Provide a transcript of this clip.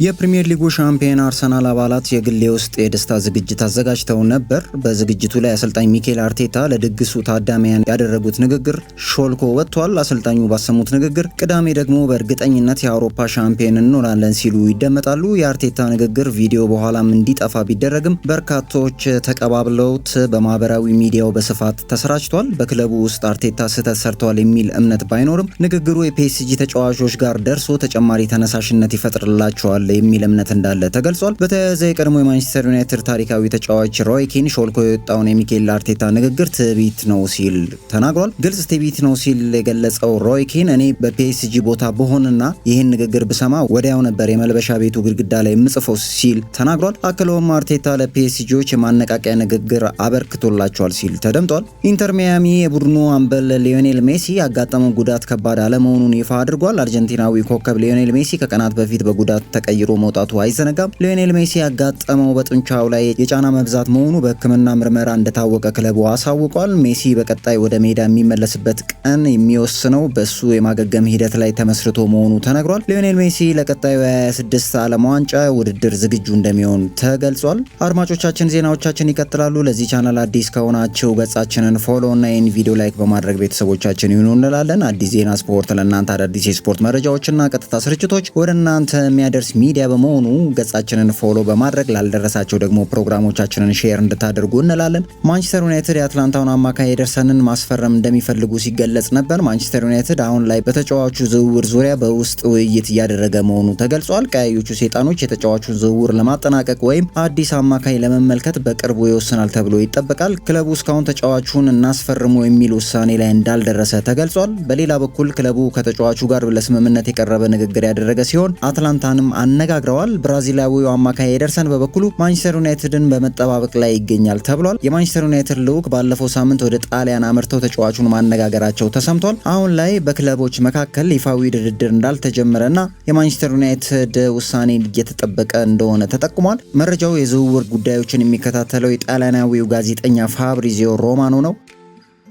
የፕሪሚየር ሊጉ ሻምፒዮን አርሰናል አባላት የግል ውስጥ የደስታ ዝግጅት አዘጋጅተው ነበር። በዝግጅቱ ላይ አሰልጣኝ ሚኬል አርቴታ ለድግሱ ታዳሚያን ያደረጉት ንግግር ሾልኮ ወጥቷል። አሰልጣኙ ባሰሙት ንግግር ቅዳሜ ደግሞ በእርግጠኝነት የአውሮፓ ሻምፒዮን እንሆናለን ሲሉ ይደመጣሉ። የአርቴታ ንግግር ቪዲዮ በኋላም እንዲጠፋ ቢደረግም በርካቶች ተቀባብለውት በማህበራዊ ሚዲያው በስፋት ተሰራጭቷል። በክለቡ ውስጥ አርቴታ ስህተት ሰርተዋል የሚል እምነት ባይኖርም ንግግሩ የፒኤስጂ ተጫዋቾች ጋር ደርሶ ተጨማሪ ተነሳሽነት ይፈጥርላቸዋል የሚል እምነት እንዳለ ተገልጿል። በተያያዘ የቀድሞ የማንቸስተር ዩናይትድ ታሪካዊ ተጫዋች ሮይ ኪን ሾልኮ የወጣውን የሚኬል አርቴታ ንግግር ትዕቢት ነው ሲል ተናግሯል። ግልጽ ትዕቢት ነው ሲል የገለጸው ሮይ ኪን እኔ በፒኤስጂ ቦታ ብሆንና ይህን ንግግር ብሰማ ወዲያው ነበር የመልበሻ ቤቱ ግድግዳ ላይ የምጽፈው ሲል ተናግሯል። አክለውም አርቴታ ለፒኤስጂዎች የማነቃቂያ ንግግር አበርክቶላቸዋል ሲል ተደምጧል። ኢንተር ሚያሚ የቡድኑ አምበል ሊዮኔል ሜሲ ያጋጠመው ጉዳት ከባድ አለመሆኑን ይፋ አድርጓል። አርጀንቲናዊ ኮከብ ሊዮኔል ሜሲ ከቀናት በፊት በጉዳት ተቀይሮ መውጣቱ አይዘነጋም። ሊዮኔል ሜሲ ያጋጠመው በጡንቻው ላይ የጫና መብዛት መሆኑ በሕክምና ምርመራ እንደታወቀ ክለቡ አሳውቋል። ሜሲ በቀጣይ ወደ ሜዳ የሚመለስበት ቀን የሚወስነው በሱ የማገገም ሂደት ላይ ተመስርቶ መሆኑ ተነግሯል። ሊዮኔል ሜሲ ለቀጣዩ የ26 ዓለም ዋንጫ ውድድር ዝግጁ እንደሚሆን ተገልጿል። አድማጮቻችን ዜናዎቻችን ይቀጥላሉ። ለዚህ ቻናል አዲስ ከሆናችሁ ገጻችንን ፎሎ እና ይህን ቪዲዮ ላይክ በማድረግ ቤተሰቦቻችን ይሁኑ እንላለን። አዲስ ዜና ስፖርት ለእናንተ አዳዲስ የስፖርት መረጃዎችና ቀጥታ ስርጭቶች ወደ እናንተ የሚያደርስ ሚዲያ በመሆኑ ገጻችንን ፎሎ በማድረግ ላልደረሳቸው ደግሞ ፕሮግራሞቻችንን ሼር እንድታደርጉ እንላለን። ማንቸስተር ዩናይትድ የአትላንታውን አማካይ ኤደርሰንን ማስፈረም እንደሚፈልጉ ሲገለጽ ነበር። ማንቸስተር ዩናይትድ አሁን ላይ በተጫዋቹ ዝውውር ዙሪያ በውስጥ ውይይት እያደረገ መሆኑ ተገልጿል። ቀያዮቹ ሰይጣኖች የተጫዋቹን ዝውውር ለማጠናቀቅ ወይም አዲስ አማካይ ለመመልከት በቅርቡ ይወስናል ተብሎ ይጠበቃል። ክለቡ እስካሁን ተጫዋቹን እናስፈርሙ የሚል ውሳኔ ላይ እንዳልደረሰ ተገልጿል። በሌላ በኩል ክለቡ ከተጫዋቹ ጋር ለስምምነት የቀረበ ንግግር ያደረገ ሲሆን አትላንታንም አነጋግረዋል። ብራዚላዊው አማካይ ኤደርሰን በበኩሉ ማንቸስተር ዩናይትድን በመጠባበቅ ላይ ይገኛል ተብሏል። የማንቸስተር ዩናይትድ ልዑክ ባለፈው ሳምንት ወደ ጣሊያን አምርተው ተጫዋቹን ማነጋገራቸው ተሰምቷል። አሁን ላይ በክለቦች መካከል ይፋዊ ድርድር እንዳልተጀመረና የማንቸስተር ዩናይትድ ውሳኔ እየተጠበቀ እንደሆነ ተጠቁሟል። መረጃው የዝውውር ጉዳዮችን የሚከታተለው የጣሊያናዊው ጋዜጠኛ ፋብሪዚዮ ሮማኖ ነው።